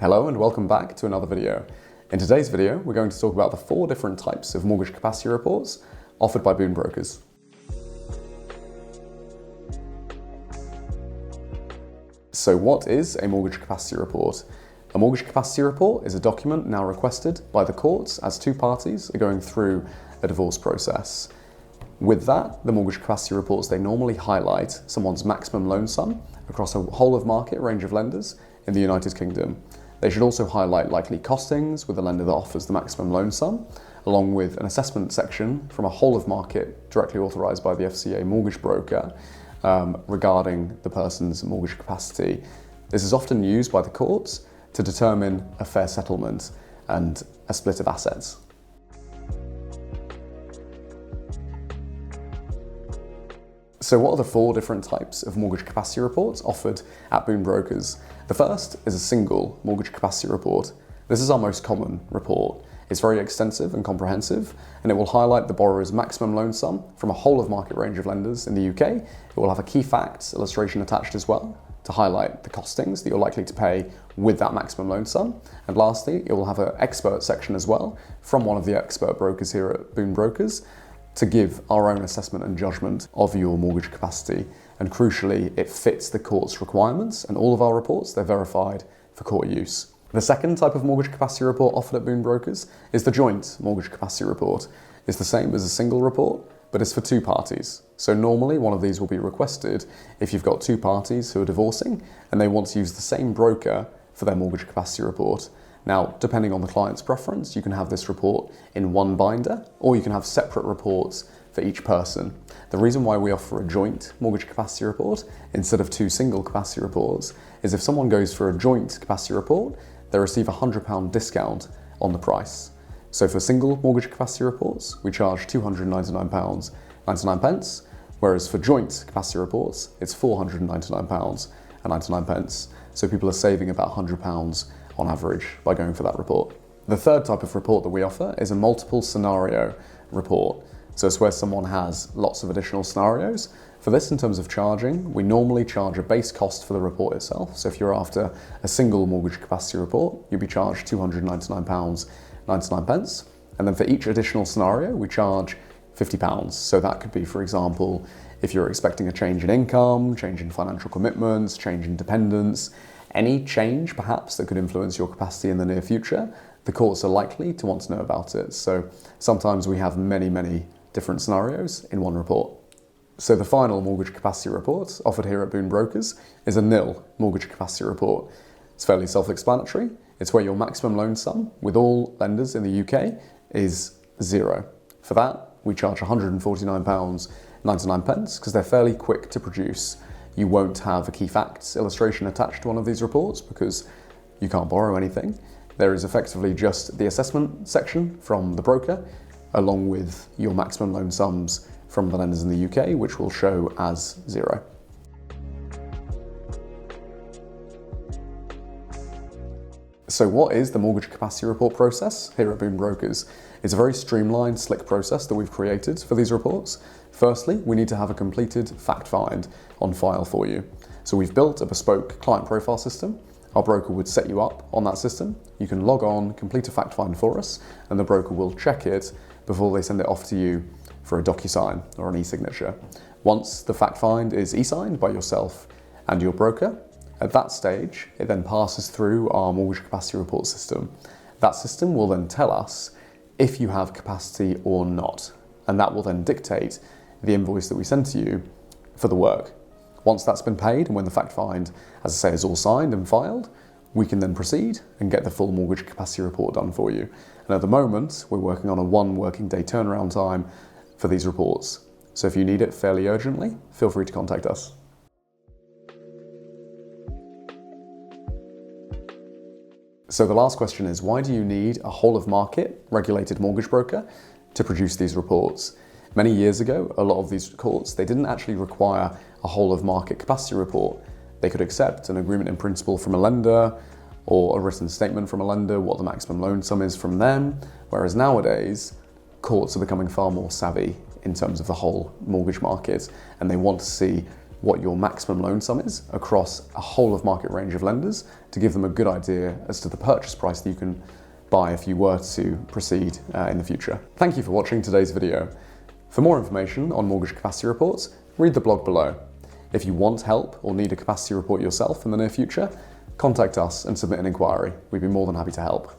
Hello and welcome back to another video. In today's video, we're going to talk about the 4 different types of mortgage capacity reports offered by Boon brokers. So what is a mortgage capacity report? A mortgage capacity report is a document now requested by the courts as 2 parties are going through a divorce process. With that, the mortgage capacity reports, they normally highlight someone's maximum loan sum across a whole of market range of lenders in the United Kingdom. They should also highlight likely costings with the lender that offers the maximum loan sum, along with an assessment section from a whole of market directly authorised by the FCA mortgage broker regarding the person's mortgage capacity. This is often used by the courts to determine a fair settlement and a split of assets. So what are the 4 different types of mortgage capacity reports offered at Boon brokers? The first is a single mortgage capacity report. This is our most common report. It's very extensive and comprehensive, and it will highlight the borrower's maximum loan sum from a whole of market range of lenders in the UK. It will have a key facts illustration attached as well to highlight the costings that you're likely to pay with that maximum loan sum. And lastly, it will have an expert section as well from one of the expert brokers here at Boon brokers to give our own assessment and judgment of your mortgage capacity. And crucially, it fits the court's requirements, and all of our reports, they're verified for court use. The second type of mortgage capacity report offered at Boon brokers is the joint mortgage capacity report. It's the same as a single report, but it's for 2 parties. So normally one of these will be requested if you've got 2 parties who are divorcing and they want to use the same broker for their mortgage capacity report. Now, depending on the client's preference, you can have this report in one binder, or you can have separate reports for each person. The reason why we offer a joint mortgage capacity report instead of 2 single capacity reports is if someone goes for a joint capacity report, they receive a £100 discount on the price. So for single mortgage capacity reports, we charge £299.99, whereas for joint capacity reports, it's £499.99. So people are saving about £100 on average by going for that report. The third type of report that we offer is a multiple scenario report. So it's where someone has lots of additional scenarios. For this, in terms of charging, we normally charge a base cost for the report itself. So if you're after a single mortgage capacity report, you'll be charged £299.99. And then for each additional scenario, we charge £50. So that could be, for example, if you're expecting a change in income, change in financial commitments, change in dependence, any change perhaps that could influence your capacity in the near future, the courts are likely to want to know about it. So sometimes we have many different scenarios in one report. So the final mortgage capacity report offered here at Boon brokers is a nil mortgage capacity report. It's fairly self-explanatory. It's where your maximum loan sum with all lenders in the UK is 0. For that, we charge £149.99 because they're fairly quick to produce. You won't have a key facts illustration attached to one of these reports because you can't borrow anything. There is effectively just the assessment section from the broker along with your maximum loan sums from the lenders in the UK, which will show as 0. So what is the mortgage capacity report process here at Boon brokers? It's a very streamlined, slick process that we've created for these reports. Firstly, we need to have a completed fact find on file for you. So we've built a bespoke client profile system. Our broker would set you up on that system. You can log on, complete a fact find for us, and the broker will check it before they send it off to you for a DocuSign or an e-signature. Once the fact find is e-signed by yourself and your broker, at that stage, it then passes through our mortgage capacity report system. That system will then tell us if you have capacity or not, and that will then dictate the invoice that we send to you for the work. Once that's been paid, and when the fact find, as I say, is all signed and filed, we can then proceed and get the full mortgage capacity report done for you. And at the moment, we're working on a 1 working day turnaround time for these reports. So if you need it fairly urgently, feel free to contact us. So the last question is, why do you need a whole of market regulated mortgage broker to produce these reports? Many years ago, a lot of these courts, they didn't actually require a whole of market capacity report. They could accept an agreement in principle from a lender or a written statement from a lender, what the maximum loan sum is from them. Whereas nowadays, courts are becoming far more savvy in terms of the whole mortgage market, and they want to see what your maximum loan sum is across a whole of market range of lenders to give them a good idea as to the purchase price that you can buy if you were to proceed in the future. Thank you for watching today's video. For more information on mortgage capacity reports, read the blog below. If you want help or need a capacity report yourself in the near future, contact us and submit an inquiry. We'd be more than happy to help.